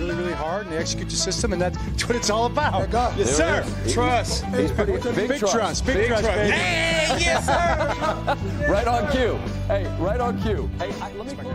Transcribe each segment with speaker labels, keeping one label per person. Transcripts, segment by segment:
Speaker 1: really, really hard and they execute the system, and that's what it's all about. Yes,
Speaker 2: there
Speaker 1: sir. Trust.
Speaker 2: He's pretty big trust.
Speaker 1: Big trust, baby.
Speaker 3: Hey, yes, sir.
Speaker 2: Right on cue. Hey, right on cue. Hey, let me.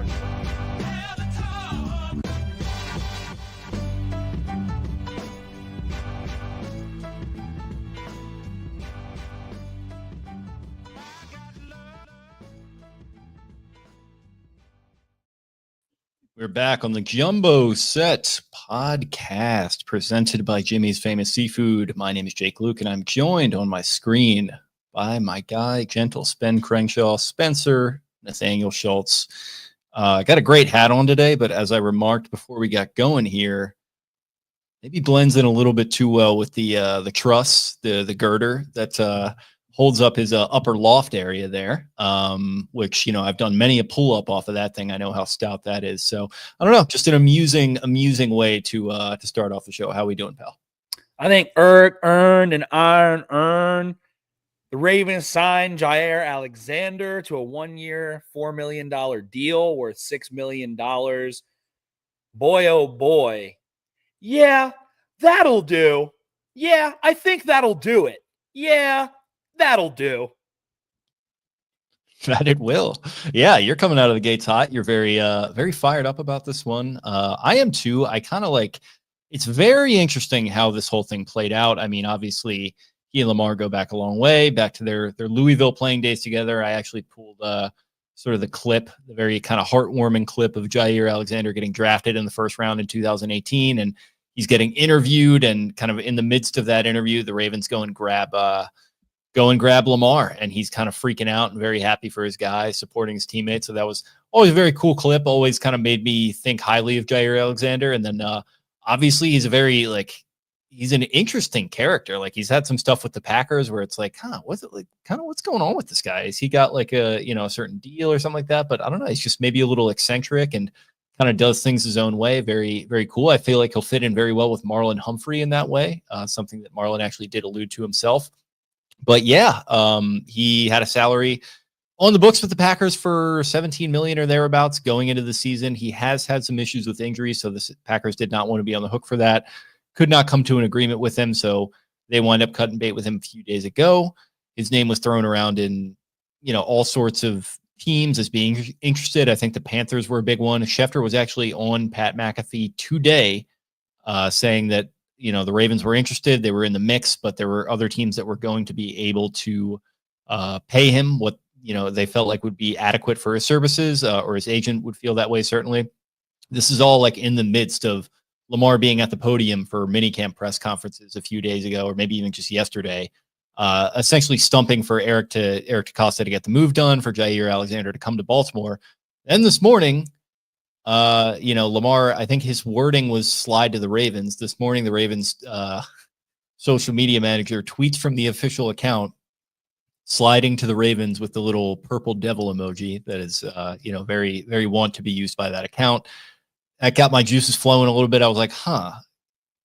Speaker 4: We're back on the Jumbo Set podcast presented by Jimmy's Famous Seafood. My name is Jake Luke, and I'm joined on my screen by my guy, Gentle Spen Crenshaw, Spencer, Nathaniel Schultz. I got a great hat on today, but as I remarked before we got going here, maybe blends in a little bit too well with the truss, the girder that holds up his upper loft area there, which, I've done many a pull up off of that thing. I know how stout that is. So I don't know, just an amusing way to start off the show. How we doing, pal?
Speaker 3: I think earned and iron earned. The Ravens signed Jaire Alexander to a 1-year, $4 million deal worth $6 million. Boy, oh boy. Yeah, that'll do. Yeah, I think that'll do it. Yeah, that'll do.
Speaker 4: That it will. Yeah, you're coming out of the gates hot. You're very fired up about this one. I am too. I kind of like, it's very interesting how this whole thing played out. I mean, obviously, he and Lamar go back a long way, back to their Louisville playing days together. I actually pulled sort of the clip, the very kind of heartwarming clip of Jaire Alexander getting drafted in the first round in 2018, and he's getting interviewed, and kind of in the midst of that interview, the Ravens go and grab Lamar, and he's kind of freaking out and very happy for his guy, supporting his teammates. So that was always a very cool clip, always kind of made me think highly of Jaire Alexander. And then obviously he's he's an interesting character. Like, he's had some stuff with the Packers where it's like, what's going on with this guy? Is he got like a certain deal or something like that? But I don't know. He's just maybe a little eccentric and kind of does things his own way. Very, very cool. I feel like he'll fit in very well with Marlon Humphrey in that way. Something that Marlon actually did allude to himself. But yeah, he had a salary on the books with the Packers for $17 million or thereabouts going into the season. He has had some issues with injuries, so the Packers did not want to be on the hook for that. Could not come to an agreement with him, so they wound up cutting bait with him a few days ago. His name was thrown around in all sorts of teams as being interested. I think the Panthers were a big one. Schefter was actually on Pat McAfee today, saying that the Ravens were interested. They were in the mix, but there were other teams that were going to be able to pay him what they felt like would be adequate for his services, or his agent would feel that way. Certainly, this is all like in the midst of Lamar being at the podium for minicamp press conferences a few days ago, or maybe even just yesterday, essentially stumping for Eric DeCosta to get the move done, for Jaire Alexander to come to Baltimore. And this morning, Lamar, I think his wording was slide to the Ravens. This morning, the Ravens social media manager tweets from the official account, sliding to the Ravens with the little purple devil emoji that is, very, very want to be used by that account. That got my juices flowing a little bit. I was like,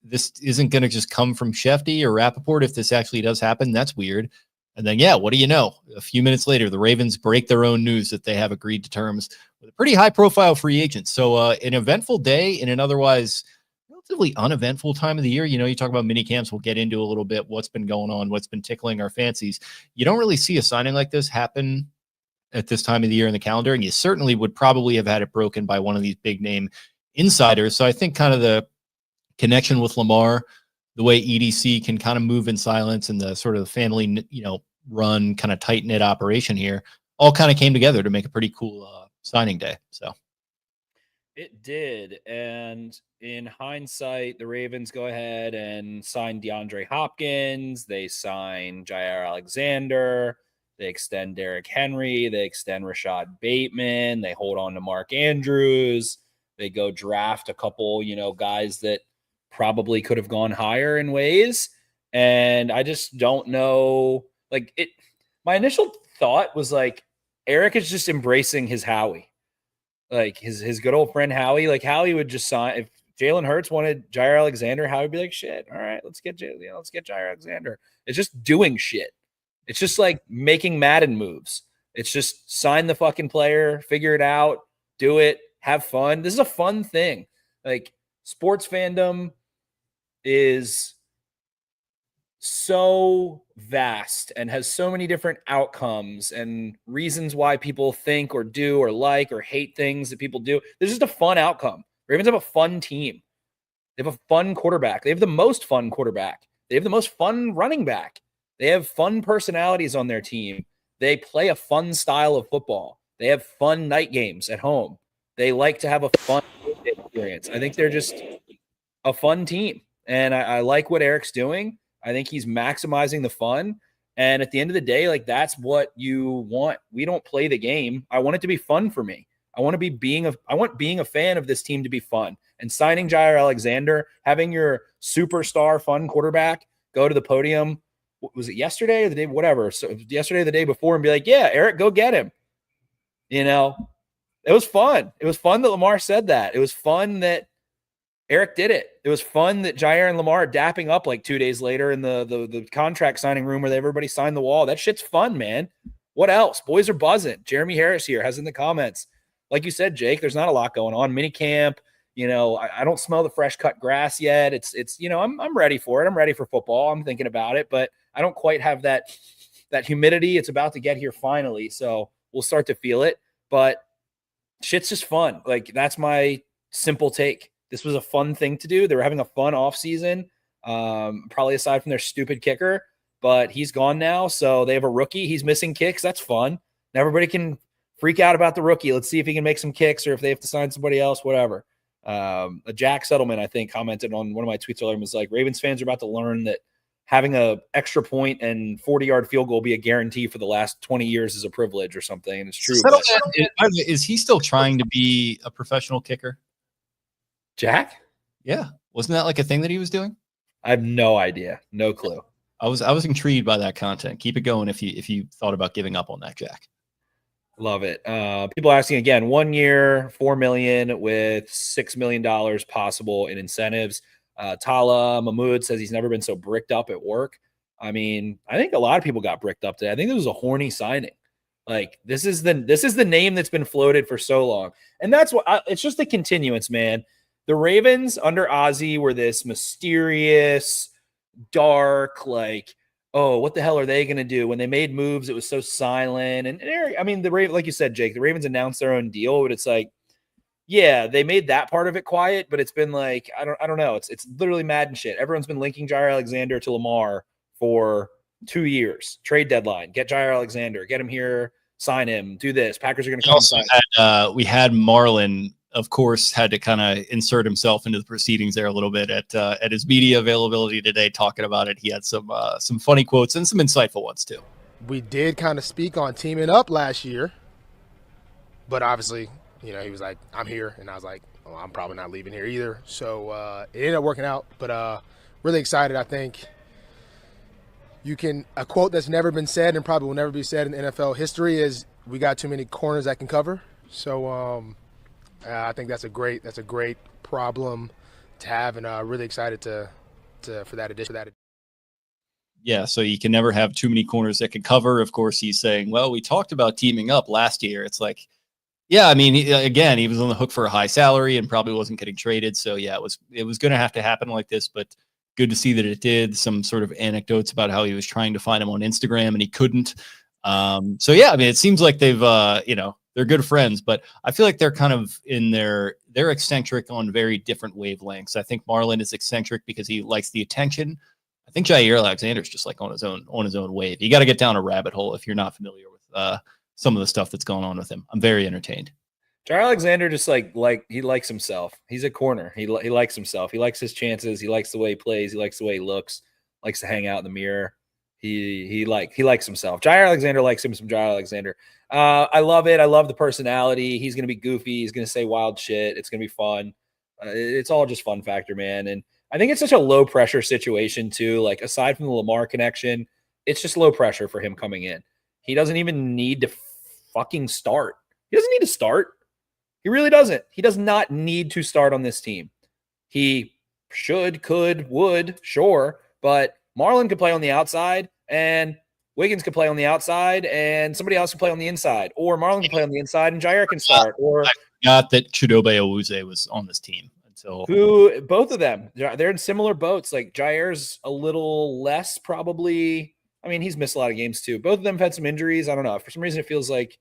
Speaker 4: this isn't going to just come from Shefty or Rappaport. If this actually does happen, that's weird. And then, what do you know? A few minutes later, the Ravens break their own news that they have agreed to terms with a pretty high-profile free agent. So an eventful day in an otherwise relatively uneventful time of the year. You talk about mini camps. We'll get into a little bit what's been going on, what's been tickling our fancies. You don't really see a signing like this happen at this time of the year in the calendar, and you certainly would probably have had it broken by one of these big-name insiders. So I think kind of the connection with Lamar, the way EDC can kind of move in silence, and the sort of family, run kind of tight knit operation here, all kind of came together to make a pretty cool signing day. So
Speaker 3: it did. And in hindsight, the Ravens go ahead and sign DeAndre Hopkins. They sign Jaire Alexander. They extend Derrick Henry. They extend Rashad Bateman. They hold on to Mark Andrews. They go draft a couple, guys that probably could have gone higher in ways. And I just don't know. My initial thought was like, Eric is just embracing his Howie, like his good old friend Howie. Like, Howie would just sign. If Jalen Hurts wanted Jaire Alexander, Howie would be like, shit, all right, let's get Jaire Alexander. It's just doing shit. It's just like making Madden moves. It's just sign the fucking player, figure it out, do it, have fun. This is a fun thing. Like, sports fandom is so vast and has so many different outcomes and reasons why people think or do or like or hate things that people do. There's just a fun outcome. Ravens have a fun team. They have a fun quarterback. They have the most fun quarterback. They have the most fun running back. They have fun personalities on their team. They play a fun style of football. They have fun night games at home. They like to have a fun experience. I think they're just a fun team. And I like what Eric's doing. I think he's maximizing the fun. And at the end of the day, like, that's what you want. We don't play the game. I want it to be fun for me. I want being a fan of this team to be fun. And signing Jaire Alexander, having your superstar fun quarterback go to the podium, was it yesterday or the day, whatever. So yesterday, or the day before, and be like, yeah, Eric, go get him. You know, it was fun. It was fun that Lamar said that. It was fun that Eric did it. It was fun that Jaire and Lamar are dapping up like 2 days later in the contract signing room where everybody signed the wall. That shit's fun, man. What else? Boys are buzzing. Jeremy Harris here has in the comments. Like you said, Jake, there's not a lot going on. Minicamp, you know, I don't smell the fresh cut grass yet. It's you know, I'm ready for it. I'm ready for football. I'm thinking about it, but I don't quite have that humidity. It's about to get here finally, so we'll start to feel it. But shit's just fun. Like, that's my simple take. This was a fun thing to do. They were having a fun offseason, probably aside from their stupid kicker, but he's gone now. So they have a rookie. He's missing kicks. That's fun. And everybody can freak out about the rookie. Let's see if he can make some kicks or if they have to sign somebody else, whatever. A Jack Settlement, I think, commented on one of my tweets earlier and was like, Ravens fans are about to learn that having a extra point and 40-yard field goal be a guarantee for the last 20 years is a privilege or something. And it's true.
Speaker 4: Is he still trying to be a professional kicker?
Speaker 3: Jack?
Speaker 4: Yeah. Wasn't that like a thing that he was doing?
Speaker 3: I have no idea. No clue.
Speaker 4: I was intrigued by that content. Keep it going if you thought about giving up on that, Jack.
Speaker 3: Love it. People asking again, 1 year, $4 million with $6 million possible in incentives. Tala Mahmood says he's never been so bricked up at work. I mean, I think a lot of people got bricked up today. I think this was a horny signing. Like, this is the name that's been floated for so long. And that's what it's just a continuance, man. The Ravens under Ozzie were this mysterious, dark, like, oh, what the hell are they going to do? When they made moves, it was so silent. And I mean, like you said, Jake, the Ravens announced their own deal, but it's like, yeah, they made that part of it quiet, but it's been like, I don't know. It's literally Madden shit. Everyone's been linking Jaire Alexander to Lamar for 2 years. Trade deadline. Get Jaire Alexander. Get him here. Sign him. Do this. Packers are going to come sign.
Speaker 4: We had Marlon, of course, had to kind of insert himself into the proceedings there a little bit at his media availability today, talking about it. He had some funny quotes and some insightful ones too.
Speaker 5: We did kind of speak on teaming up last year, but obviously, you know, he was like, I'm here. And I was like, oh, I'm probably not leaving here either. So it ended up working out, but really excited. I think a quote that's never been said and probably will never be said in NFL history is, we got too many corners that can cover. So I think that's a great problem to have, and really excited for that addition.
Speaker 4: Yeah, so you can never have too many corners that can cover. Of course, he's saying, well, we talked about teaming up last year. It's like, yeah, I mean, he was on the hook for a high salary and probably wasn't getting traded. So yeah, it was going to have to happen like this, but good to see that it did. Some sort of anecdotes about how he was trying to find him on Instagram and he couldn't. So yeah, I mean, it seems like they've, they're good friends, but I feel like they're kind of they're eccentric on very different wavelengths. I think Marlon is eccentric because he likes the attention. I think Jaire Alexander is just like on his own wave. You got to get down a rabbit hole if you're not familiar with some of the stuff that's going on with him. I'm very entertained.
Speaker 3: Jaire Alexander just like he likes himself. He's a corner. He likes himself. He likes his chances. He likes the way he plays. He likes the way he looks. Likes to hang out in the mirror. He likes himself. Jaire Alexander likes him some Jaire Alexander. I love it. I love the personality. He's going to be goofy. He's going to say wild shit. It's going to be fun. It's all just fun factor, man. And I think it's such a low pressure situation too. Like, aside from the Lamar connection, it's just low pressure for him coming in. He doesn't even need to fucking start. He doesn't need to start. He really doesn't. He does not need to start on this team. He should, could, would, sure, but Marlon could play on the outside, and Wiggins could play on the outside, and somebody else could play on the inside, or Marlon can play on the inside, and Jaire can start. Or
Speaker 4: I forgot that Chidobe Awuzie was on this team until
Speaker 3: both of them, they're in similar boats. Like Jaire's a little less probably. I mean, he's missed a lot of games too. Both of them have had some injuries. I don't know. For some reason, it feels like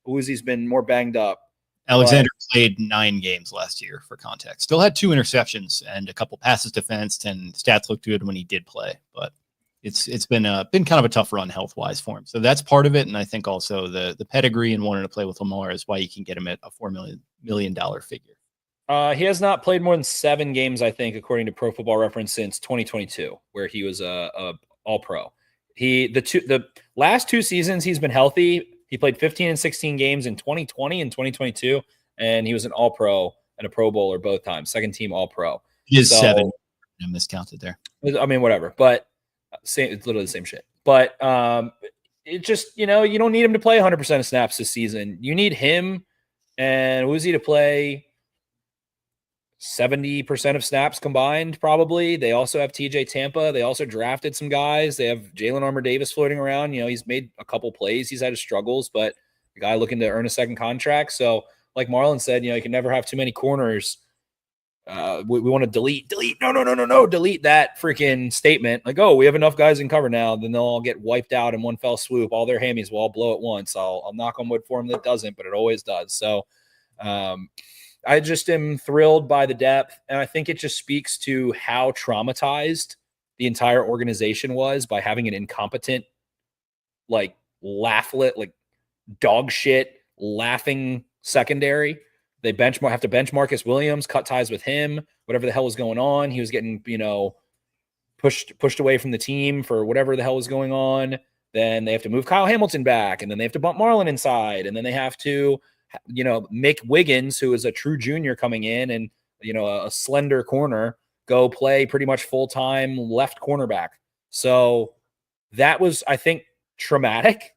Speaker 3: Uzi's been more banged up.
Speaker 4: Alexander played 9 games last year for context. Still had 2 interceptions and a couple passes defensed, and stats looked good when he did play. But it's been kind of a tough run health-wise for him. So that's part of it. And I think also the pedigree and wanting to play with Lamar is why you can get him at a $4 million figure.
Speaker 3: He has not played more than 7 games, I think, according to Pro Football Reference, since 2022, where he was a All-Pro. The last 2 seasons he's been healthy. He played 15 and 16 games in 2020 and 2022, and he was an All-Pro and a Pro Bowler both times, second team All-Pro.
Speaker 4: He is 7. I miscounted there.
Speaker 3: I mean, whatever, but it's literally the same shit. But it just, you don't need him to play 100% of snaps this season. You need him and Uzi to play 70% of snaps combined, probably. They also have TJ Tampa. They also drafted some guys. They have Jalen Armour-Davis floating around. He's made a couple plays. He's had his struggles, but the guy looking to earn a second contract. So, like Marlon said, you can never have too many corners. We want to delete. No, delete that freaking statement. Like, oh, we have enough guys in cover now. Then they'll all get wiped out in one fell swoop. All their hammies will all blow at once. I'll knock on wood for them that doesn't, but it always does. So, I just am thrilled by the depth, and I think it just speaks to how traumatized the entire organization was by having an incompetent, like dog shit laughing secondary. They have to bench Marcus Williams, cut ties with him, whatever the hell was going on. He was getting, pushed away from the team for whatever the hell was going on. Then they have to move Kyle Hamilton back, and then they have to bump Marlon inside, and then they have to Mick Wiggins, who is a true junior coming in and, a slender corner, go play pretty much full-time left cornerback. So that was, I think, traumatic.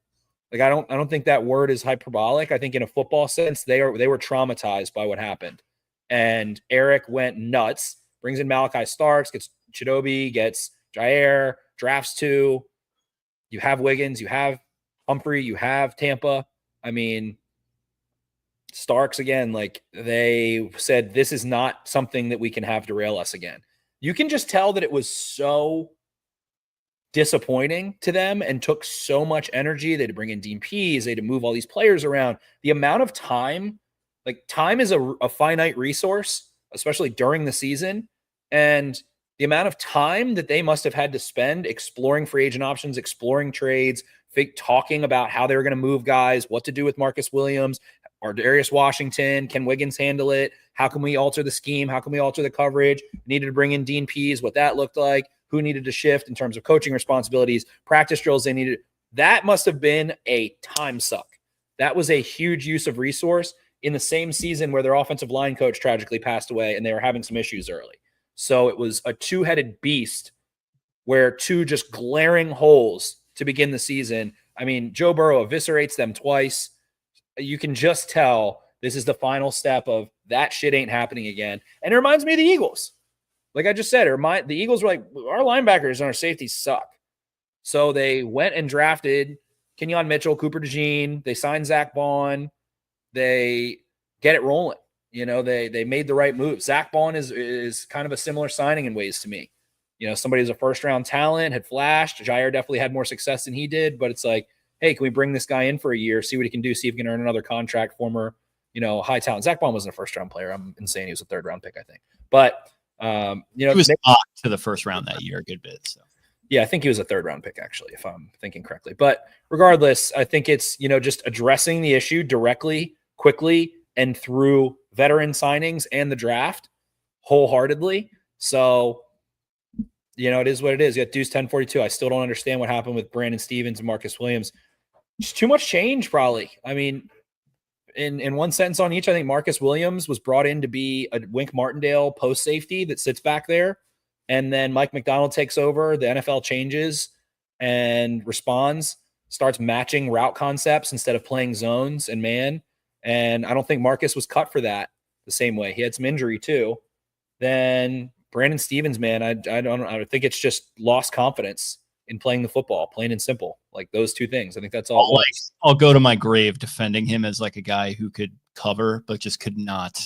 Speaker 3: Like, I don't think that word is hyperbolic. I think in a football sense, they were traumatized by what happened. And Eric went nuts, brings in Malachi Starks, gets Chidobe, gets Jaire, drafts 2. You have Wiggins, you have Humphrey, you have Tampa. I mean, Starks, again, like, they said, this is not something that we can have derail us again. You can just tell that it was so disappointing to them and took so much energy. They had to bring in Dean Pease. They had to move all these players around. The amount of time, time is a finite resource, especially during the season. And the amount of time that they must have had to spend exploring free agent options, exploring trades, talking about how they were going to move guys, what to do with Marcus Williams, or Darius Washington, can Wiggins handle it? How can we alter the scheme? How can we alter the coverage? Needed to bring in Dean Pease, what that looked like, who needed to shift in terms of coaching responsibilities, practice drills they needed. That must have been a time suck. That was a huge use of resource in the same season where their offensive line coach tragically passed away and they were having some issues early. So it was a 2-headed beast where 2 just glaring holes to begin the season. I mean, Joe Burrow eviscerates them twice. You can just tell this is the final step of that shit ain't happening again. And it reminds me of the Eagles. Like I just said, the Eagles were like, our linebackers and our safeties suck. So they went and drafted Kenyon Mitchell, Cooper DeJean. They signed Zach Bond. They get it rolling. They made the right move. Zach Bond is kind of a similar signing in ways to me. Somebody who's a first-round talent, had flashed. Jaire definitely had more success than he did, but it's like, hey, can we bring this guy in for a year, see what he can do, see if he can earn another contract, former, high talent. Zach Bond wasn't a first-round player. I'm insane. He was a third-round pick, I think. But, he was
Speaker 4: locked to the first round that year a good bit. So,
Speaker 3: yeah, I think he was a third-round pick, actually, if I'm thinking correctly. But regardless, I think it's, just addressing the issue directly, quickly, and through veteran signings and the draft wholeheartedly. So, it is what it is. You got Deuce 1042. I still don't understand what happened with Brandon Stevens and Marcus Williams. Just too much change, probably. I mean, in one sentence on each, I think Marcus Williams was brought in to be a Wink Martindale post safety that sits back there. And then Mike McDonald takes over. The NFL changes and responds, starts matching route concepts instead of playing zones and man. And I don't think Marcus was cut for that the same way. He had some injury too. Then Brandon Stevens, man, I think it's just lost confidence in playing the football, plain and simple. Like those two things. I think that's all.
Speaker 4: I'll go to my grave defending him as like a guy who could cover, but just could not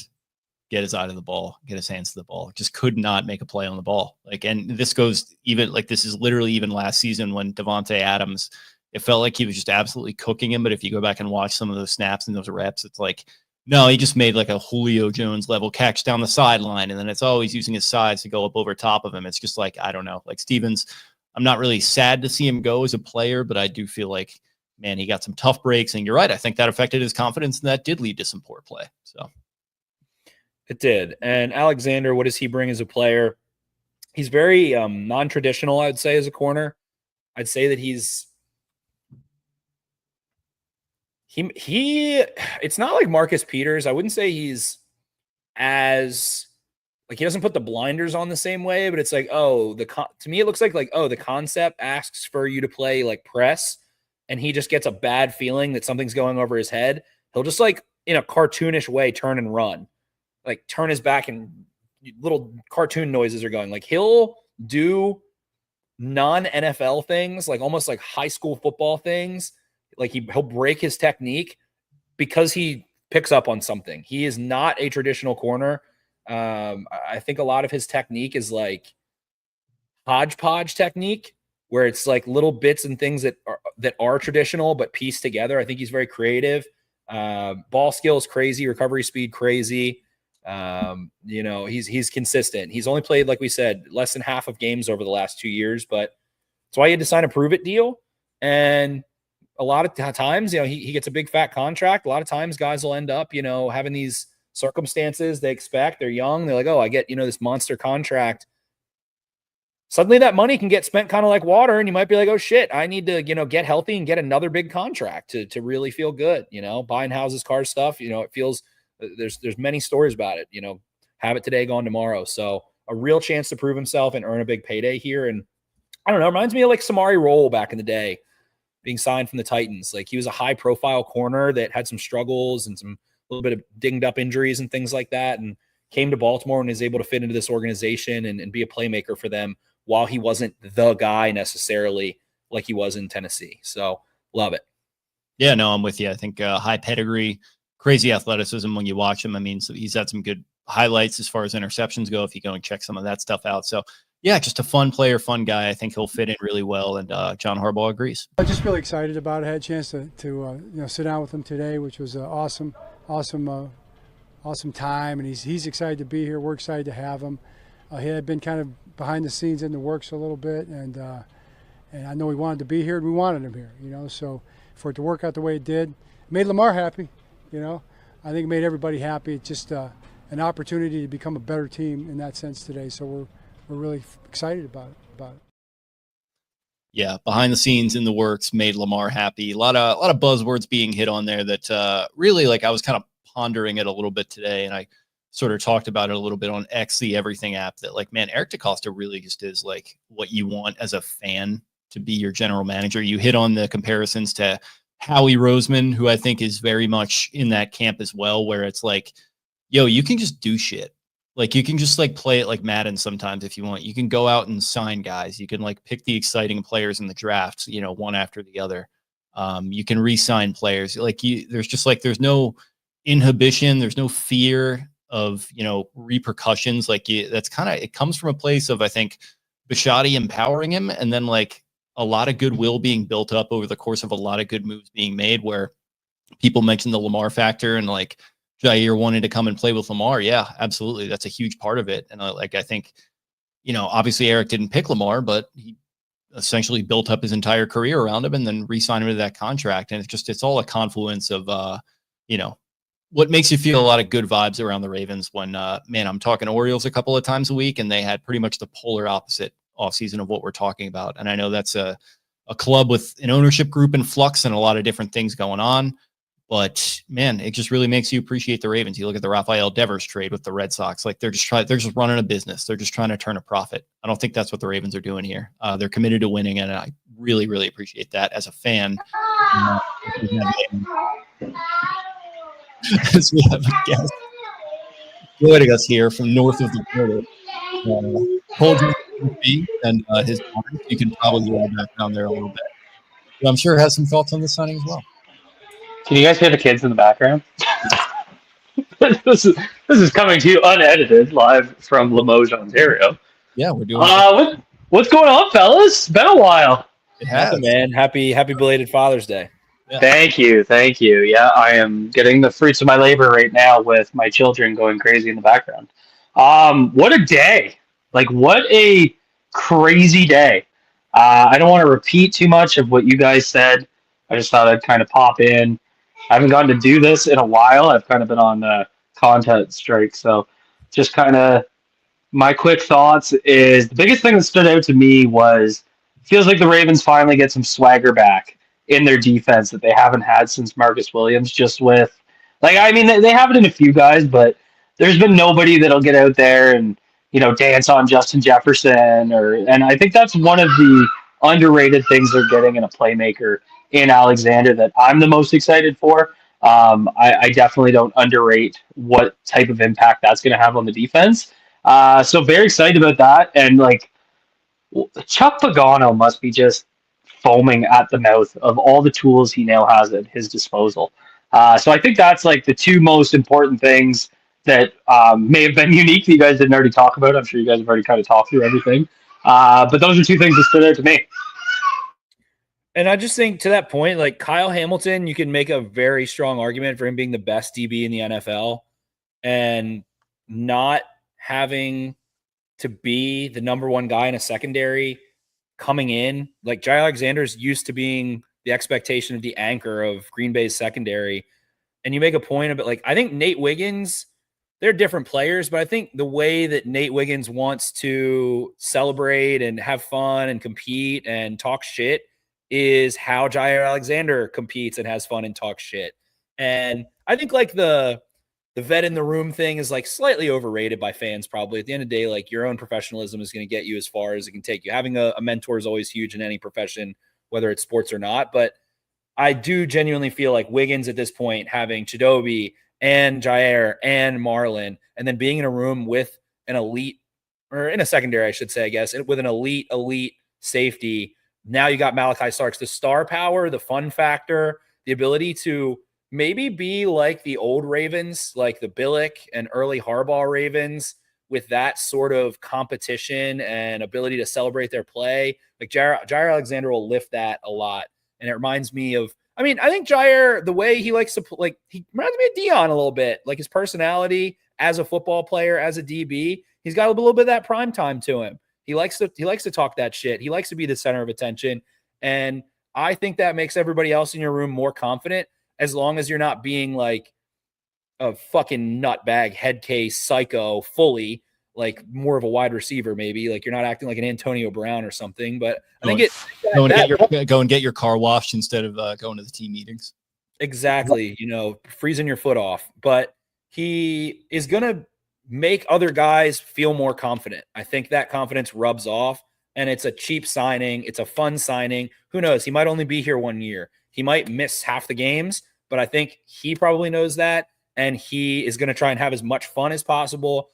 Speaker 4: get his eye to the ball, get his hands to the ball. Just could not make a play on the ball. Like, and this goes even like this is literally even last season when Devontae Adams, it felt like he was just absolutely cooking him. But if you go back and watch some of those snaps and those reps, it's like, no, he just made like a Julio Jones level catch down the sideline. And then it's always using his sides to go up over top of him. It's just like, I don't know, like Stevens, I'm not really sad to see him go as a player, but I do feel like, man, he got some tough breaks. And you're right. I think that affected his confidence, and that did lead to some poor play. So.
Speaker 3: It did. And Alexander, what does he bring as a player? He's very non-traditional, I would say, as a corner. I'd say that he's it's not like Marcus Peters. I wouldn't say he's as like he doesn't put the blinders on the same way, but it's like, oh, to me it looks like oh, the concept asks for you to play like press, and he just gets a bad feeling that something's going over his head. He'll just like in a cartoonish way turn and run. Like turn his back and little cartoon noises are going. Like he'll do non-NFL things, like almost like high school football things. Like he'll break his technique because he picks up on something. He is not a traditional corner. I think a lot of his technique is like hodgepodge technique, where it's like little bits and things that are traditional but pieced together. I think he's very creative. Ball skills crazy, recovery speed crazy. He's consistent. He's only played, like we said, less than half of games over the last 2 years, but that's why he had to sign a prove it deal. And a lot of times, he gets a big fat contract. A lot of times guys will end up, having these circumstances they expect. They're young. They're like, oh, I get, this monster contract. Suddenly that money can get spent kind of like water. And you might be like, oh shit, I need to, get healthy and get another big contract to really feel good. Buying houses, cars, stuff, it feels, there's many stories about it, have it today, gone tomorrow. So a real chance to prove himself and earn a big payday here. And I don't know, it reminds me of like Samari Rolle back in the day being signed from the Titans. Like he was a high profile corner that had some struggles and some little bit of dinged up injuries and things like that. And came to Baltimore and is able to fit into this organization and be a playmaker for them while he wasn't the guy necessarily like he was in Tennessee. So love it.
Speaker 4: Yeah, no, I'm with you. I think high pedigree, crazy athleticism when you watch him. I mean, so he's had some good highlights as far as interceptions go, if you go and check some of that stuff out. So yeah, just a fun player, fun guy. I think he'll fit in really well. And John Harbaugh agrees.
Speaker 6: I'm just really excited about it. I had a chance to sit down with him today, which was awesome time. And he's excited to be here. We're excited to have him. He had been kind of behind the scenes in the works a little bit. And I know he wanted to be here, and we wanted him here, so for it to work out the way it did, it made Lamar happy. I think it made everybody happy. It's just an opportunity to become a better team in that sense today. So we're really excited about it.
Speaker 4: Yeah, behind the scenes in the works made Lamar happy. A lot of buzzwords being hit on there that really, like, I was kind of pondering it a little bit today, and I sort of talked about it a little bit on X, the Everything app, that like, man, Eric DeCosta really just is like what you want as a fan to be your general manager. You hit on the comparisons to Howie Roseman, who I think is very much in that camp as well, where it's like, yo, you can just do shit. Like you can just like play it like Madden sometimes if you want. You can go out and sign guys. You can like pick the exciting players in the drafts, one after the other. You can re-sign players. Like there's no inhibition. There's no fear of, repercussions. Like it comes from a place of, I think, Bisciotti empowering him, and then like a lot of goodwill being built up over the course of a lot of good moves being made, where people mentioned the Lamar factor and like Jaire wanted to come and play with Lamar. Yeah, absolutely. That's a huge part of it. And I think, obviously Eric didn't pick Lamar, but he essentially built up his entire career around him and then re-signed him to that contract. And it's all a confluence of, what makes you feel a lot of good vibes around the Ravens when, I'm talking Orioles a couple of times a week, and they had pretty much the polar opposite offseason of what we're talking about. And I know that's a club with an ownership group in flux and a lot of different things going on. But man, it just really makes you appreciate the Ravens. You look at the Rafael Devers trade with the Red Sox, like they're just running a business. They're just trying to turn a profit. I don't think that's what the Ravens are doing here. They're committed to winning, and I really, really appreciate that as a fan. As we have a guest joining us here from north of the border, and his daughter. You can probably hear back down there a little bit. But I'm sure has some thoughts on the signing as well.
Speaker 7: Can you guys hear the kids in the background? this is coming to you unedited, live from Limoges, Ontario.
Speaker 4: Yeah, we're doing
Speaker 7: What's going on, fellas? It's been a while.
Speaker 4: it has.
Speaker 3: Nothing, man. Happy belated Father's Day.
Speaker 4: Yeah.
Speaker 7: Thank you. Yeah, I am getting the fruits of my labor right now with my children going crazy in the background. What a day! Like, what a crazy day. I don't want to repeat too much of what you guys said. I just thought I'd kind of pop in. I haven't gotten to do this in a while. I've kind of been on content strike, so just kind of my quick thoughts is the biggest thing that stood out to me was feels like the Ravens finally get some swagger back in their defense that they haven't had since Marcus Williams. Just with, like, I mean, they have it in a few guys, but there's been nobody that'll get out there and, dance on Justin Jefferson. And I think that's one of the underrated things they're getting in a playmaker in Alexander that I'm the most excited for. I definitely don't underrate what type of impact that's going to have on the defense. So very excited about that. And like Chuck Pagano must be just foaming at the mouth of all the tools he now has at his disposal. So I think that's like the two most important things that may have been unique that you guys didn't already talk about. I'm sure you guys have already kind of talked through everything. But those are two things that stood out to me.
Speaker 3: And I just think to that point, like Kyle Hamilton, you can make a very strong argument for him being the best DB in the NFL and not having to be the number one guy in a secondary coming in. Like Jaire Alexander's used to being the expectation of the anchor of Green Bay's secondary. And you make a point of it. Like, I think Nate Wiggins, they're different players, but I think the way that Nate Wiggins wants to celebrate and have fun and compete and talk shit is how Jaire Alexander competes and has fun and talks shit. And I think like the vet in the room thing is like slightly overrated by fans. Probably at the end of the day, like your own professionalism is going to get you as far as it can take you. Having a mentor is always huge in any profession, whether it's sports or not. But I do genuinely feel like Wiggins at this point, having Chidobe and Jaire and Marlon, and then being in a room with an elite, or in a secondary, I should say, I guess, with an elite safety. Now you got Malachi Starks, the star power, the fun factor, the ability to maybe be like the old Ravens, like the Billick and early Harbaugh Ravens, with that sort of competition and ability to celebrate their play. Like Jaire Alexander will lift that a lot. And it reminds me of, I mean, I think Jaire, the way he likes to, like, he reminds me of Dion a little bit, like his personality as a football player, as a DB. He's got a little bit of that prime time to him. He likes to talk that shit. He likes to be the center of attention. And I think that makes everybody else in your room more confident, as long as you're not being like a fucking nutbag, head case, psycho, fully, like more of a wide receiver, maybe. Like you're not acting like an Antonio Brown or something. But I think
Speaker 4: go and get your car washed instead of going to the team meetings.
Speaker 3: Exactly. Freezing your foot off. But he is going to make other guys feel more confident. I think that confidence rubs off, and it's a cheap signing. It's a fun signing. Who knows? He might only be here 1 year. He might miss half the games, but I think he probably knows that, and he is going to try and have as much fun as possible.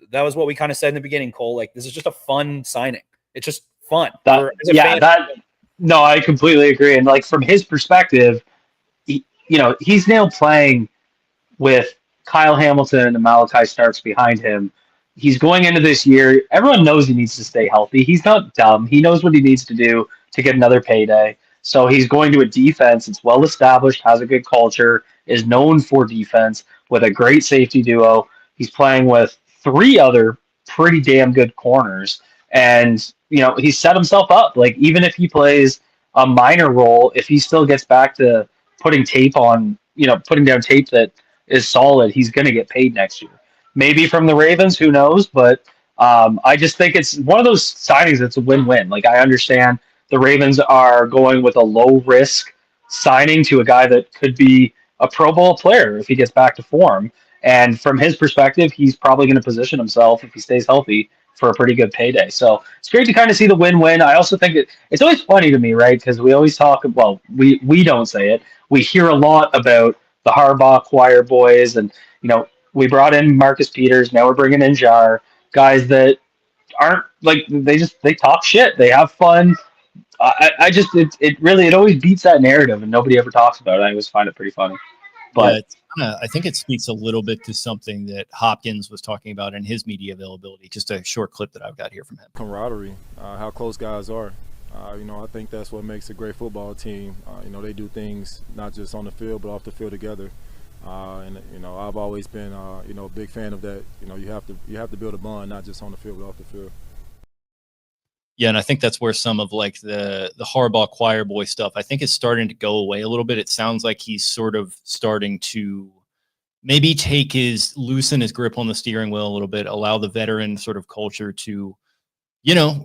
Speaker 3: That was what we kind of said in the beginning, Cole. Like, this is just a fun signing. It's just fun.
Speaker 7: No, I completely agree. And like from his perspective, he's now playing with Kyle Hamilton and Malachi Starks behind him. He's going into this year. Everyone knows he needs to stay healthy. He's not dumb. He knows what he needs to do to get another payday. So he's going to a defense that's well established, has a good culture, is known for defense, with a great safety duo. He's playing with 3 other pretty damn good corners. And, he's set himself up. Like, even if he plays a minor role, if he still gets back to putting down tape that is solid, he's going to get paid next year. Maybe from the Ravens, who knows? But I just think it's one of those signings that's a win-win. Like, I understand the Ravens are going with a low-risk signing to a guy that could be a Pro Bowl player if he gets back to form. And from his perspective, he's probably going to position himself, if he stays healthy, for a pretty good payday. So it's great to kind of see the win-win. I also think it's always funny to me, right? Because we always talk, well, we don't say it. We hear a lot about the Harbaugh choir boys, and we brought in Marcus Peters. Now we're bringing in Jaire, guys that aren't like they talk shit. They have fun. It always beats that narrative, and nobody ever talks about it. I always find it pretty funny. But
Speaker 4: I think it speaks a little bit to something that Hopkins was talking about in his media availability. Just a short clip that I've got here from him.
Speaker 8: Camaraderie, how close guys are. I think that's what makes a great football team. They do things not just on the field, but off the field together. I've always been, a big fan of that. You have to build a bond, not just on the field, but off the field.
Speaker 4: Yeah, and I think that's where some of like the Harbaugh choir boy stuff, I think is starting to go away a little bit. It sounds like he's sort of starting to maybe loosen his grip on the steering wheel a little bit, allow the veteran sort of culture to,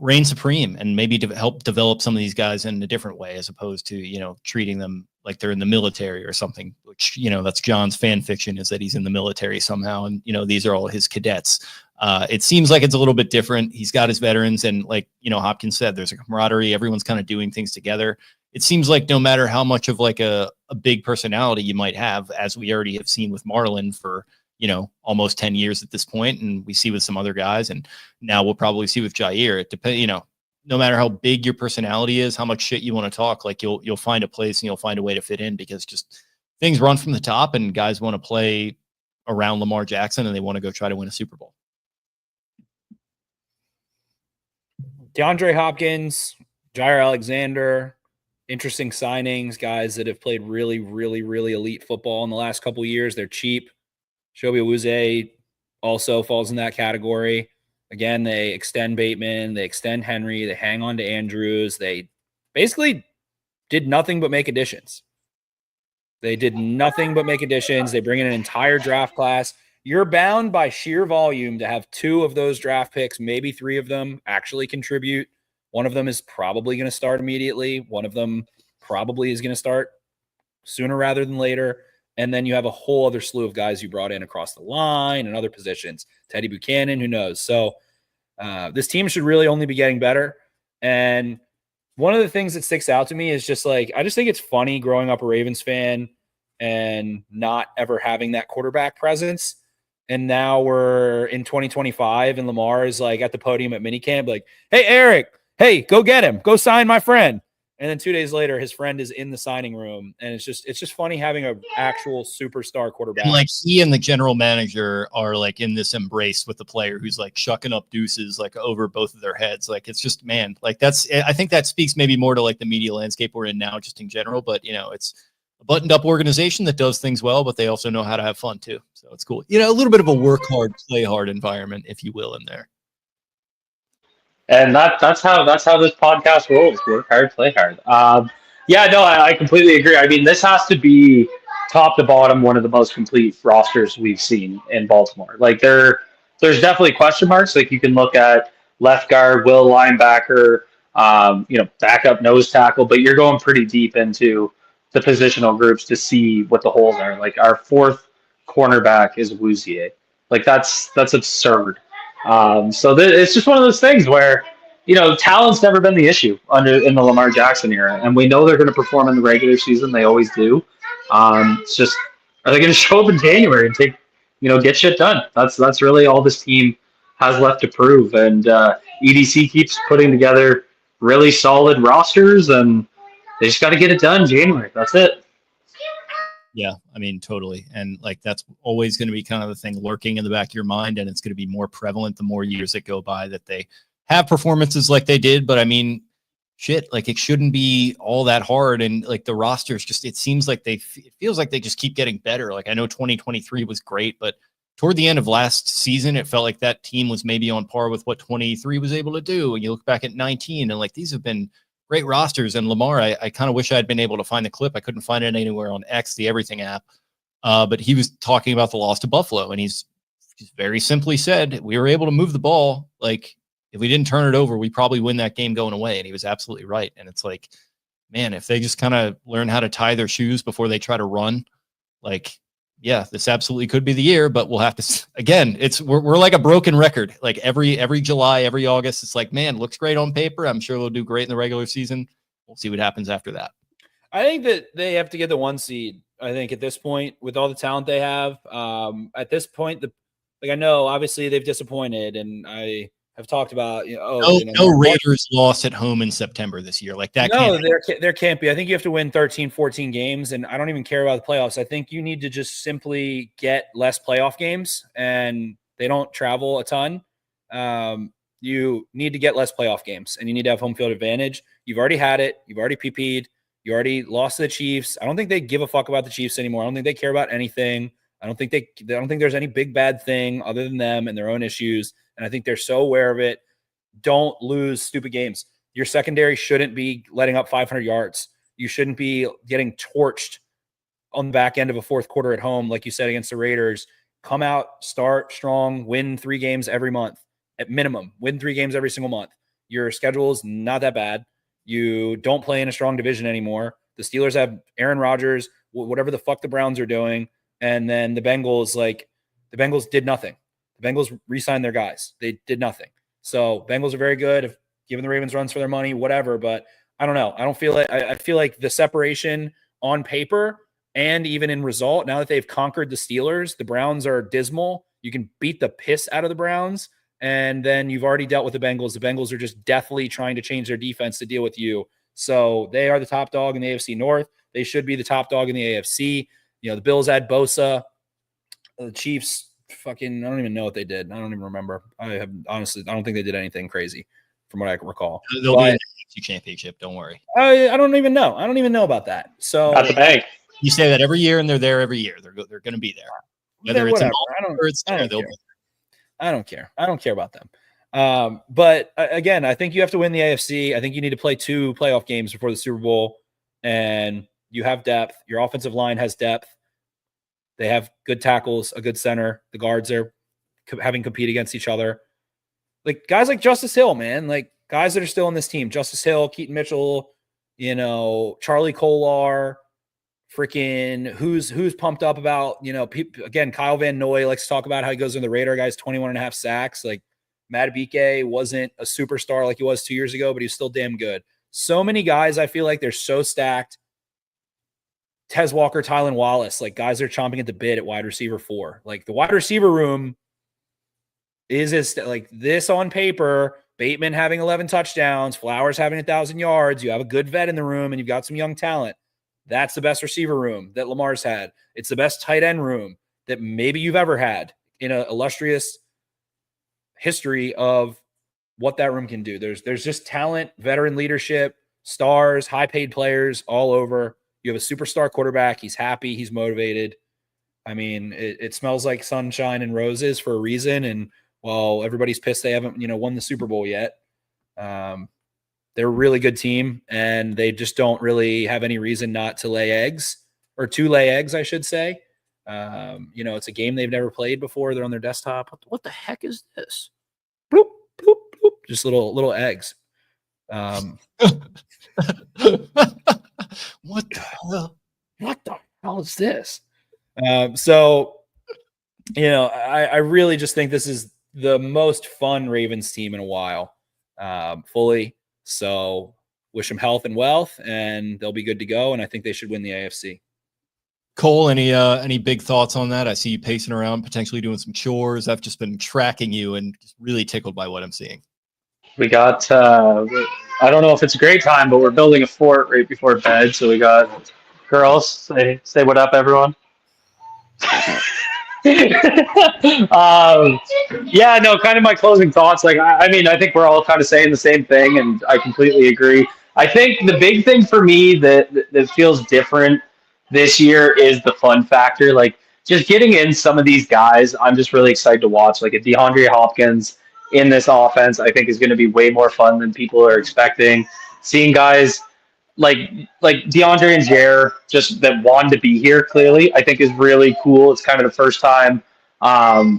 Speaker 4: reign supreme and maybe help develop some of these guys in a different way, as opposed to, treating them like they're in the military or something, which, that's John's fan fiction, is that he's in the military somehow. And, these are all his cadets. It seems like it's a little bit different. He's got his veterans, and like, Hopkins said, there's a camaraderie. Everyone's kind of doing things together. It seems like no matter how much of like a big personality you might have, as we already have seen with Marlon for, almost 10 years at this point, and we see with some other guys, and now we'll probably see with Jaire. It depends, no matter how big your personality is, how much shit you want to talk, like you'll find a place and you'll find a way to fit in, because just things run from the top, and guys want to play around Lamar Jackson, and they want to go try to win a Super Bowl.
Speaker 3: Deandre Hopkins, Jaire Alexander, interesting signings, guys that have played really, really, really elite football in the last couple of years. They're cheap. Shobi Awuzie also falls in that category. Again, they extend Bateman, they extend Henry, they hang on to Andrews. They basically did nothing but make additions. They did nothing but make additions. They bring in an entire draft class. You're bound by sheer volume to have 2 of those draft picks, maybe 3 of them actually contribute. One of them is probably going to start immediately. One of them probably is going to start sooner rather than later. And then you have a whole other slew of guys you brought in across the line and other positions. Teddy Buchanan, who knows? So this team should really only be getting better. And one of the things that sticks out to me is just like, I just think it's funny growing up a Ravens fan and not ever having that quarterback presence. And now we're in 2025 and Lamar is like at the podium at minicamp, like, hey, Eric, hey, go get him. Go sign my friend. And then 2 days later, his friend is in the signing room. And it's just funny having an actual superstar quarterback.
Speaker 4: And like he and the general manager are like in this embrace with the player who's like shucking up deuces like over both of their heads. Like it's just, man, like I think that speaks maybe more to like the media landscape we're in now just in general. But, it's a buttoned up organization that does things well, but they also know how to have fun too. So it's cool. A little bit of a work hard, play hard environment, if you will, in there.
Speaker 7: And that's how this podcast rolls. Work hard, play hard. I completely agree. I mean, this has to be top to bottom one of the most complete rosters we've seen in Baltimore. Like there's definitely question marks. Like you can look at left guard, will linebacker, backup nose tackle, but you're going pretty deep into the positional groups to see what the holes are. Like our 4th cornerback is Awuzie. Like that's absurd. It's just one of those things where, talent's never been the issue in the Lamar Jackson era, and we know they're going to perform in the regular season. They always do. It's just, are they going to show up in January and get shit done? That's really all this team has left to prove. And EDC keeps putting together really solid rosters, and they just got to get it done in January. That's it.
Speaker 4: Yeah, I mean, totally. And like, that's always going to be kind of the thing lurking in the back of your mind. And it's going to be more prevalent the more years that go by that they have performances like they did. But I mean, shit, like it shouldn't be all that hard. And like the rosters just, it seems like it feels like they just keep getting better. Like I know 2023 was great, but toward the end of last season, it felt like that team was maybe on par with what 23 was able to do. And you look back at 19 and like, these have been great rosters. And Lamar, I kind of wish I had been able to find the clip. I couldn't find it anywhere on X, the Everything app. But he was talking about the loss to Buffalo, and he's very simply said, we were able to move the ball. Like, if we didn't turn it over, we probably win that game going away. And he was absolutely right. And it's like, man, if they just kind of learn how to tie their shoes before they try to run, like, yeah, this absolutely could be the year, but we'll have to, again, we're like a broken record. Like every July, every August, it's like, man, looks great on paper. I'm sure they'll do great in the regular season. We'll see what happens after that.
Speaker 3: I think that they have to get the 1 seed. I think at this point, with all the talent they have, at this point, I know obviously they've disappointed, and I have talked about,
Speaker 4: No Raiders loss at home in September this year. Like that.
Speaker 3: No, there can't be. I think you have to win 13, 14 games, and I don't even care about the playoffs. I think you need to just simply get less playoff games, and they don't travel a ton. You need to get less playoff games, and you need to have home field advantage. You've already had it. You've already PP'd. You already lost to the Chiefs. I don't think they give a fuck about the Chiefs anymore. I don't think they care about anything. I don't think there's any big bad thing other than them and their own issues. And I think they're so aware of it. Don't lose stupid games. Your secondary shouldn't be letting up 500 yards. You shouldn't be getting torched on the back end of a fourth quarter at home, like you said, against the Raiders. Come out, start strong, win 3 games every month at minimum. Win 3 games every single month. Your schedule is not that bad. You don't play in a strong division anymore. The Steelers have Aaron Rodgers, whatever the fuck the Browns are doing. And then the Bengals did nothing. The Bengals re-signed their guys. They did nothing. So Bengals are very good if giving the Ravens runs for their money, whatever. But I don't know. I don't feel like I feel like the separation on paper and even in result, now that they've conquered the Steelers, the Browns are dismal. You can beat the piss out of the Browns. And then you've already dealt with the Bengals. The Bengals are just deathly trying to change their defense to deal with you. So they are the top dog in the AFC North. They should be the top dog in the AFC. The Bills had Bosa. The Chiefs fucking, I don't even know what they did. I don't even remember. I don't think they did anything crazy from what I can recall.
Speaker 4: They'll be in the AFC Championship. Don't worry.
Speaker 3: I don't even know. I don't even know about that. So
Speaker 7: at the bank.
Speaker 4: You say that every year, and they're there every year. They're going to be there. Whether it's in Baltimore or it's there, they'll be there.
Speaker 3: I don't care. I don't care about them. But again, I think you have to win the AFC. I think you need to play 2 playoff games before the Super Bowl, and you have depth. Your offensive line has depth. They have good tackles, a good center. The guards are having compete against each other. Like guys like Justice Hill, man, like guys that are still on this team, Justice Hill, Keaton Mitchell, Charlie Kolar, freaking who's pumped up about, again, Kyle Van Noy likes to talk about how he goes in the radar guys, 21.5 sacks. Like Madubuike wasn't a superstar like he was 2 years ago, but he's still damn good. So many guys, I feel like they're so stacked. Tez Walker, Tylan Wallace, like guys are chomping at the bit at wide receiver 4. Like the wide receiver room is like this on paper. Bateman having 11 touchdowns, Flowers having 1,000 yards. You have a good vet in the room and you've got some young talent. That's the best receiver room that Lamar's had. It's the best tight end room that maybe you've ever had in an illustrious history of what that room can do. There's just talent, veteran leadership, stars, high-paid players all over. You have a superstar quarterback. He's happy. He's motivated. I mean, it smells like sunshine and roses for a reason. And while everybody's pissed they haven't, won the Super Bowl yet, they're a really good team, and they just don't really have any reason not to lay eggs, or to lay eggs, I should say. It's a game they've never played before. They're on their desktop. What the heck is this? Bloop, bloop, bloop. Just little eggs. What the hell is this? I really just think this is the most fun Ravens team in a while, fully. So wish them health and wealth, and they'll be good to go. And I think they should win the AFC.
Speaker 4: Cole, any big thoughts on that? I see you pacing around, potentially doing some chores. I've just been tracking you and just really tickled by what I'm seeing.
Speaker 7: We got, I don't know if it's a great time, but we're building a fort right before bed. So we got girls, say what up, everyone. Kind of my closing thoughts. Like, I think we're all kind of saying the same thing, and I completely agree. I think the big thing for me that feels different this year is the fun factor. Like, just getting in some of these guys, I'm just really excited to watch. Like, a Deandre Hopkins in this offense, I think is going to be way more fun than people are expecting. Seeing guys like Deandre and Jaire just that wanted to be here clearly, I think is really cool. It's kind of the first time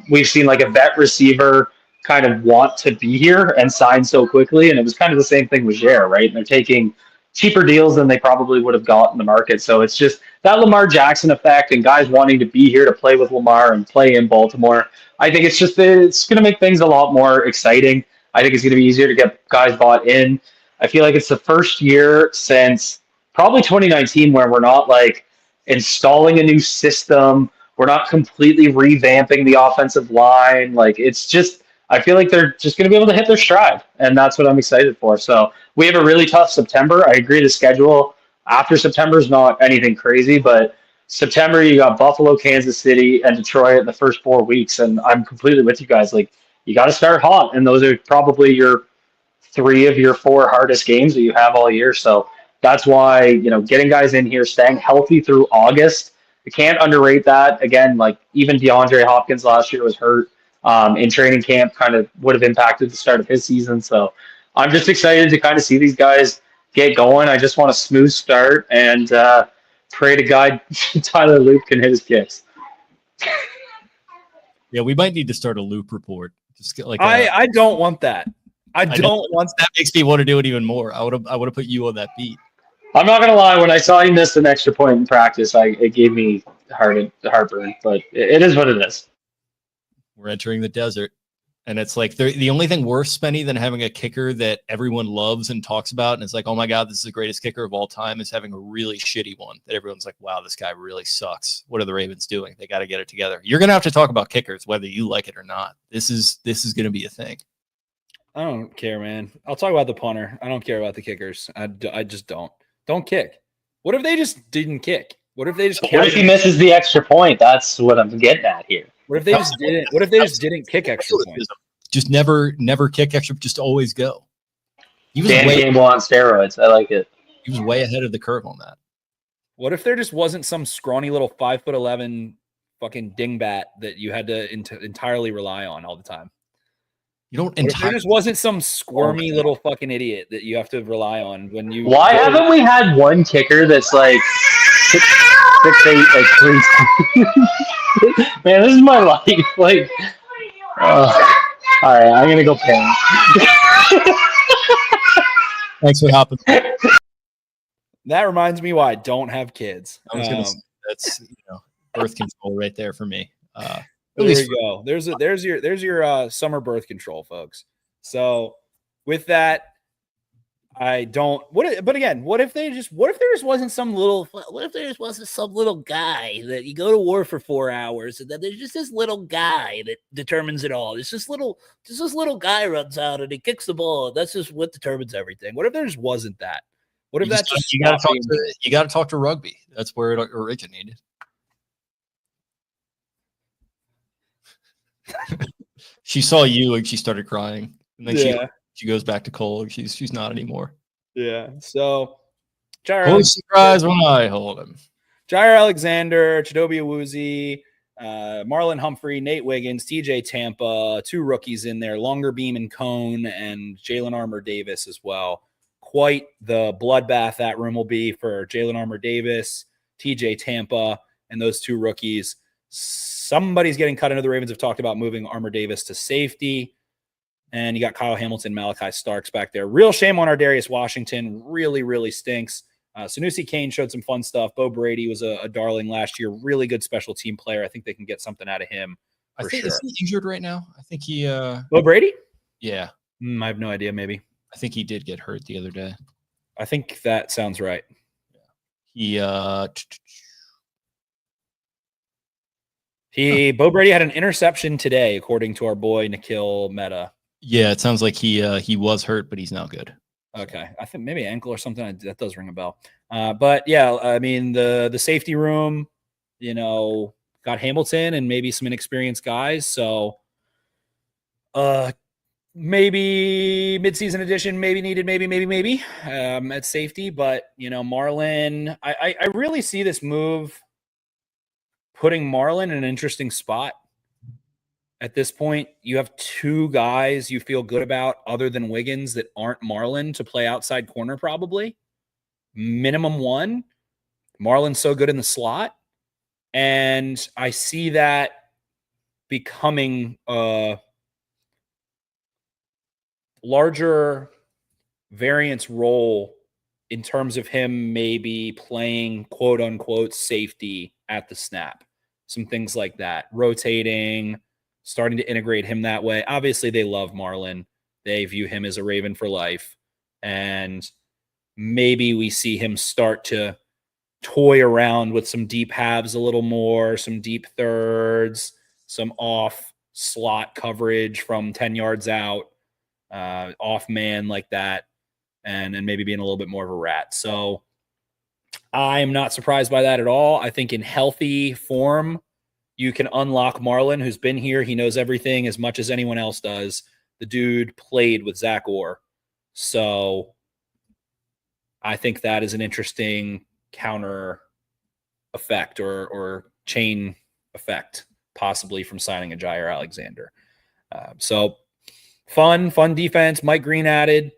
Speaker 7: we've seen like a vet receiver kind of want to be here and sign so quickly. And it was kind of the same thing with Jaire, right? And they're taking cheaper deals than they probably would have got in the market. So it's just that Lamar Jackson effect and guys wanting to be here to play with Lamar and play in Baltimore. I think it's going to make things a lot more exciting. I think it's going to be easier to get guys bought in. I feel like it's the first year since probably 2019 where we're not like installing a new system. We're not completely revamping the offensive line. Like, it's just, I feel like they're just going to be able to hit their stride, and that's what I'm excited for. So we have a really tough September. I agree the schedule after September is not anything crazy, but September you got Buffalo, Kansas City, and Detroit in the first 4 weeks, and I'm completely with you guys. Like, you got to start hot, and those are probably your 3 of your 4 hardest games that you have all year. So that's why, getting guys in here, staying healthy through August, you can't underrate that. Again, like even DeAndre Hopkins last year was hurt in training camp, kind of would have impacted the start of his season. So I'm just excited to kind of see these guys get going. I just want a smooth start and pray to God Tyler Loop can hit his kicks.
Speaker 4: Yeah, we might need to start a loop report. Just get like
Speaker 3: I don't want that. I don't want
Speaker 4: that. Makes me want to do it even more. I would have put you on that beat.
Speaker 7: I'm not gonna lie. When I saw he missed an extra point in practice, it gave me heartburn. But it is what it is.
Speaker 4: We're entering the desert, and it's like the only thing worse, Spenny, than having a kicker that everyone loves and talks about, and it's like, oh my God, this is the greatest kicker of all time, is having a really shitty one that everyone's like, wow, this guy really sucks. What are the Ravens doing? They got to get it together. You're gonna have to talk about kickers, whether you like it or not. This is gonna be a thing.
Speaker 3: I don't care, man. I'll talk about the punter. I don't care about the kickers. I just don't. Don't kick. What if they just didn't kick? What if they just?
Speaker 7: What if he misses the extra point? That's what I'm getting at here.
Speaker 3: What if they just didn't? What if they just didn't kick extra points?
Speaker 4: Just never kick extra. Just always go.
Speaker 7: He was Dan Campbell on steroids. I like it.
Speaker 4: He was way ahead of the curve on that.
Speaker 3: What if there just wasn't some scrawny little 5'11" fucking dingbat that you had to entirely rely on all the time?
Speaker 4: You don't.
Speaker 3: There just wasn't some squirmy little fucking idiot that you have to rely on when you.
Speaker 7: Why haven't we had one kicker that's like 6'8", like 3? Man, this is my life. Like, all right, I'm gonna go parent.
Speaker 4: Thanks for hopping.
Speaker 3: That reminds me why I don't have kids.
Speaker 4: I was gonna say, that's birth control right there for me.
Speaker 3: There you go. There's your summer birth control, folks. So with that, I don't. But again, what if there just wasn't some little guy that you go to war for 4 hours and then there's just this little guy that determines it all. This little guy runs out and he kicks the ball. And that's just what determines everything. What if there just wasn't that? What if that's just
Speaker 4: you got to talk to rugby? That's where it originated. She saw you and she started crying, and then she goes back to Cole. She's not anymore.
Speaker 3: Yeah. So
Speaker 4: Jaire cries when I hold him.
Speaker 3: Jaire Alexander, Chidobe Awuzie, Marlon Humphrey, Nate Wiggins, TJ Tampa, 2 rookies in there, Longer Beam and Cone, and Jalen Armour Davis as well. Quite the bloodbath that room will be for Jalen Armour Davis, TJ Tampa, and those 2 rookies. Somebody's getting cut into the Ravens have talked about moving Armour Davis to safety. And you got Kyle Hamilton, Malachi Starks back there. Real shame on our Darius Washington. Really, really stinks. Sanusi Kane showed some fun stuff. Bo Brady was a darling last year. Really good special team player. I think they can get something out of him.
Speaker 4: I think is he injured right now? I think he
Speaker 3: Bo Brady?
Speaker 4: Yeah.
Speaker 3: I have no idea, maybe.
Speaker 4: I think he did get hurt the other day.
Speaker 3: I think that sounds right. Bo Brady had an interception today, according to our boy Nikhil Mehta.
Speaker 4: Yeah, it sounds like he was hurt, but he's now good.
Speaker 3: Okay, I think maybe ankle or something. That does ring a bell. But yeah, I mean the safety room, got Hamilton and maybe some inexperienced guys. So, maybe midseason edition, maybe needed, maybe at safety. But Marlon, I really see this move putting Marlon in an interesting spot. At this point, you have 2 guys you feel good about other than Wiggins that aren't Marlon to play outside corner probably. Minimum 1. Marlon's so good in the slot. And I see that becoming a larger variance role in terms of him maybe playing quote-unquote safety at the snap. Some things like that. Rotating, starting to integrate him that way. Obviously, they love Marlon. They view him as a Raven for life. And maybe we see him start to toy around with some deep halves a little more, some deep thirds, some off slot coverage from 10 yards out, off man like that, and maybe being a little bit more of a rat. So I am not surprised by that at all. I think in healthy form, you can unlock Marlon, who's been here. He knows everything as much as anyone else does. The dude played with Zach Orr. So I think that is an interesting counter effect or chain effect, possibly from signing a Jaire Alexander. So fun defense. Mike Green added.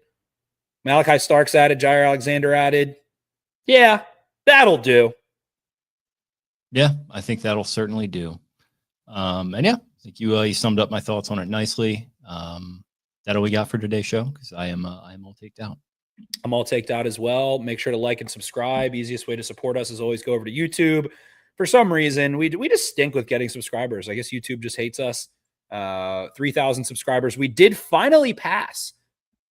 Speaker 3: Malachi Starks added. Jaire Alexander added. Yeah, that'll do.
Speaker 4: Yeah, I think that'll certainly do. And yeah, I think you summed up my thoughts on it nicely. That all we got for today's show? Because I am all taked out.
Speaker 3: I'm all taked out as well. Make sure to like and subscribe. Easiest way to support us is always go over to YouTube. For some reason, we just stink with getting subscribers. I guess YouTube just hates us. 3,000 subscribers. We did finally pass,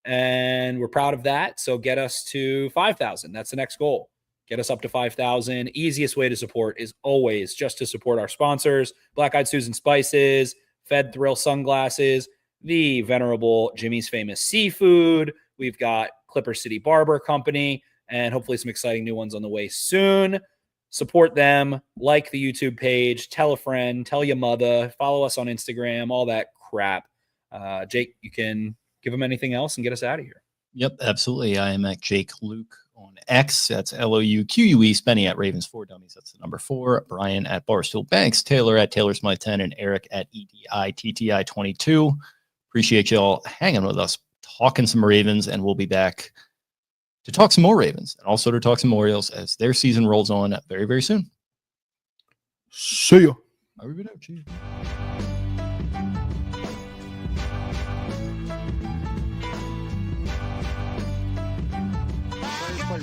Speaker 3: and we're proud of that. So get us to 5,000. That's the next goal. Get us up to 5,000. Easiest way to support is always just to support our sponsors, Black Eyed Susan Spices, Fed Thrill Sunglasses, the venerable Jimmy's Famous Seafood. We've got Clipper City Barber Company, and hopefully some exciting new ones on the way soon. Support them, like the YouTube page, tell a friend, tell your mother, follow us on Instagram, all that crap. Jake, you can give them anything else and get us out of here.
Speaker 4: Yep, absolutely. I am at Jake Luke on X. That's LOUQUE. Spenny at Ravens 4 Dummies. That's the number 4. Brian at Barstool Banks. Taylor at Taylor Smythe 10. And Eric at EDITTI 22. Appreciate you all hanging with us, talking some Ravens, and we'll be back to talk some more Ravens and also to talk some Orioles as their season rolls on very, very soon.
Speaker 5: See ya.
Speaker 4: Arrivederci.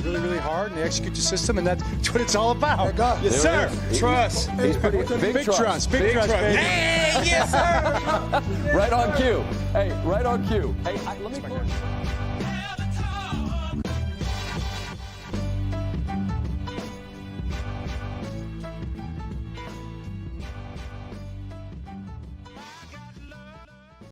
Speaker 1: Really, really hard, and they execute the system, and that's what it's all about.
Speaker 2: There
Speaker 1: Yes, sir.
Speaker 2: it is.
Speaker 1: Trust.
Speaker 2: He's pretty big trust.
Speaker 1: Big trust, baby.
Speaker 2: Hey, yes, sir. Right on cue. Hey, let me.